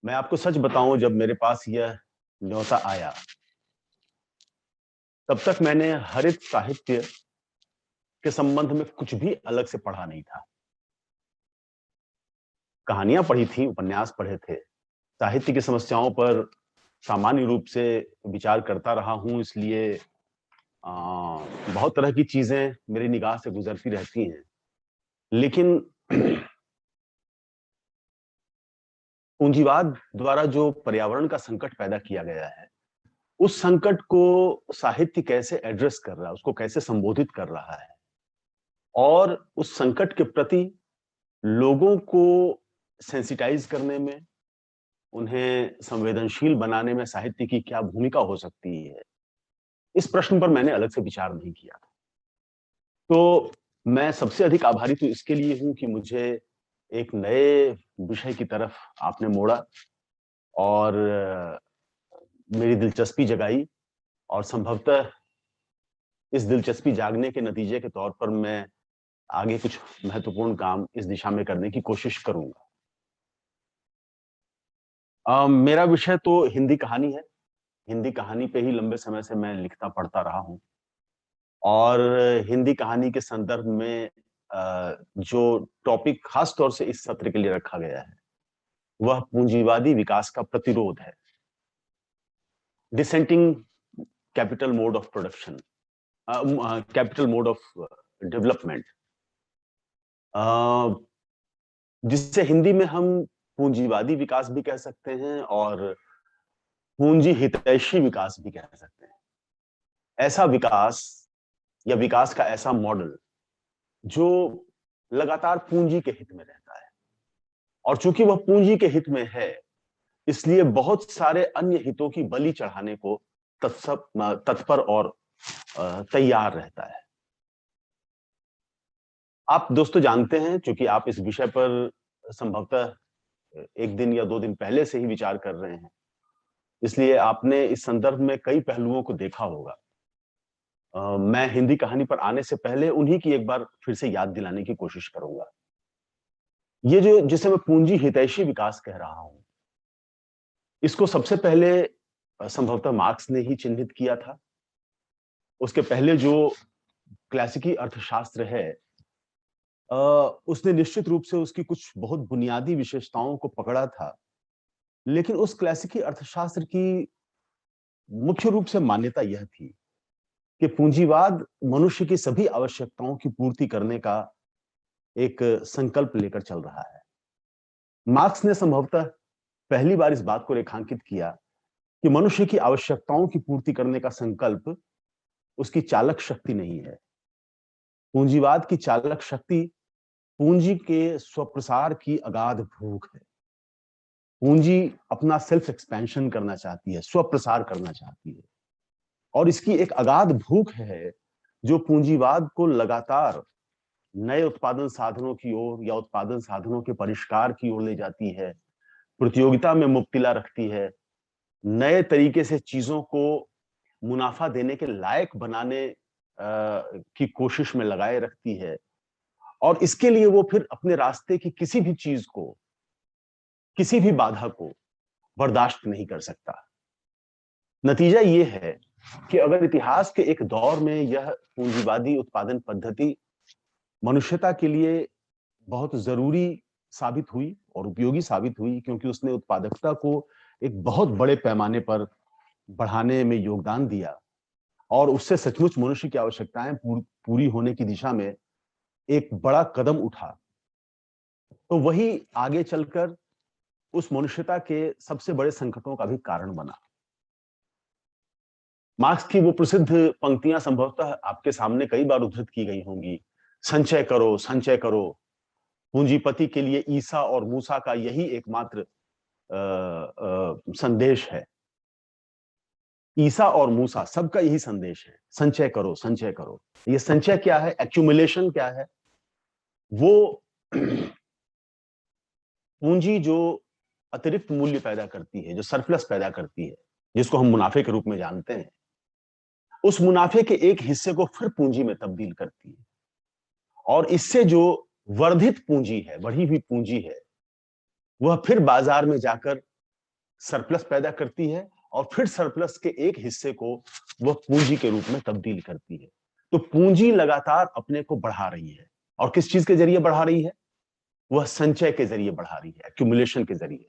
मैं आपको सच बताऊं, जब मेरे पास यह न्योता आया तब तक मैंने हरित साहित्य के संबंध में कुछ भी अलग से पढ़ा नहीं था। कहानियां पढ़ी थी, उपन्यास पढ़े थे, साहित्य की समस्याओं पर सामान्य रूप से विचार करता रहा हूं, इसलिए बहुत तरह की चीजें मेरी निगाह से गुजरती रहती हैं। लेकिन पूंजीवाद द्वारा जो पर्यावरण का संकट पैदा किया गया है, उस संकट को साहित्य कैसे एड्रेस कर रहा है, उसको कैसे संबोधित कर रहा है, और उस संकट के प्रति लोगों को सेंसिटाइज करने में, उन्हें संवेदनशील बनाने में साहित्य की क्या भूमिका हो सकती है, इस प्रश्न पर मैंने अलग से विचार नहीं किया था। तो मैं सबसे अधिक आभारी तो इसके लिए हूं कि मुझे एक नए विषय की तरफ आपने मोड़ा और मेरी दिलचस्पी जगाई, और संभवतः इस दिलचस्पी जागने के नतीजे के तौर पर मैं आगे कुछ महत्वपूर्ण काम इस दिशा में करने की कोशिश करूंगा। मेरा विषय तो हिंदी कहानी है। हिंदी कहानी पे ही लंबे समय से मैं लिखता पढ़ता रहा हूं, और हिंदी कहानी के संदर्भ में जो टॉपिक खास तौर से इस सत्र के लिए रखा गया है वह पूंजीवादी विकास का प्रतिरोध है, dissenting capital mode of production, capital mode of development, जिससे हिंदी में हम पूंजीवादी विकास भी कह सकते हैं और पूंजी हितैषी विकास भी कह सकते हैं। ऐसा विकास या विकास का ऐसा मॉडल जो लगातार पूंजी के हित में रहता है, और चूंकि वह पूंजी के हित में है, इसलिए बहुत सारे अन्य हितों की बलि चढ़ाने को तत्पर और तैयार रहता है। आप दोस्तों जानते हैं, क्योंकि आप इस विषय पर संभवतः एक दिन या दो दिन पहले से ही विचार कर रहे हैं, इसलिए आपने इस संदर्भ में कई पहलुओं को देखा होगा। मैं हिंदी कहानी पर आने से पहले उन्हीं की एक बार फिर से याद दिलाने की कोशिश करूंगा। ये जो जिसे मैं पूंजी हितैषी विकास कह रहा हूं, इसको सबसे पहले संभवतः मार्क्स ने ही चिन्हित किया था। उसके पहले जो क्लासिकी अर्थशास्त्र है, उसने निश्चित रूप से उसकी कुछ बहुत बुनियादी विशेषताओं को पकड़ा था, लेकिन उस क्लासिकी अर्थशास्त्र की मुख्य रूप से मान्यता यह थी कि पूंजीवाद मनुष्य की सभी आवश्यकताओं की पूर्ति करने का एक संकल्प लेकर चल रहा है। मार्क्स ने संभवतः पहली बार इस बात को रेखांकित किया कि मनुष्य की आवश्यकताओं की पूर्ति करने का संकल्प उसकी चालक शक्ति नहीं है। पूंजीवाद की चालक शक्ति पूंजी के स्वप्रसार की अगाध भूख है। पूंजी अपना सेल्फ एक्सपेंशन करना चाहती है, स्वप्रसार करना चाहती है, और इसकी एक अगाध भूख है जो पूंजीवाद को लगातार नए उत्पादन साधनों की ओर या उत्पादन साधनों के परिष्कार की ओर ले जाती है, प्रतियोगिता में मुब्तिला रखती है, नए तरीके से चीजों को मुनाफा देने के लायक बनाने की कोशिश में लगाए रखती है, और इसके लिए वो फिर अपने रास्ते की किसी भी चीज को, किसी भी बाधा को बर्दाश्त नहीं कर सकता। नतीजा ये है कि अगर इतिहास के एक दौर में यह पूंजीवादी उत्पादन पद्धति मनुष्यता के लिए बहुत जरूरी साबित हुई और उपयोगी साबित हुई, क्योंकि उसने उत्पादकता को एक बहुत बड़े पैमाने पर बढ़ाने में योगदान दिया, और उससे सचमुच मनुष्य की आवश्यकताएं पूरी होने की दिशा में एक बड़ा कदम उठा, तो वही आगे चलकर उस मनुष्यता के सबसे बड़े संकटों का भी कारण बना। मार्क्स की वो प्रसिद्ध पंक्तियां संभवतः आपके सामने कई बार उद्धृत की गई होंगी, संचय करो, संचय करो। पूंजीपति के लिए ईसा और मूसा का यही एकमात्र संदेश है। ईसा और मूसा सबका यही संदेश है, संचय करो, संचय करो। ये संचय क्या है, एक्यूमुलेशन क्या है? वो पूंजी जो अतिरिक्त मूल्य पैदा करती है, जो सरप्लस पैदा करती है, जिसको हम मुनाफे के रूप में जानते हैं, उस मुनाफे के एक हिस्से को फिर पूंजी में तब्दील करती है, और इससे जो वर्धित पूंजी है, बढ़ी हुई पूंजी है, वह फिर बाजार में जाकर सरप्लस पैदा करती है और फिर सरप्लस के एक हिस्से को वह पूंजी के रूप में तब्दील करती है। तो पूंजी लगातार अपने को बढ़ा रही है और किस चीज के जरिए बढ़ा रही है? वह संचय के जरिए बढ़ा रही है, एक्यूमुलेशन के जरिए।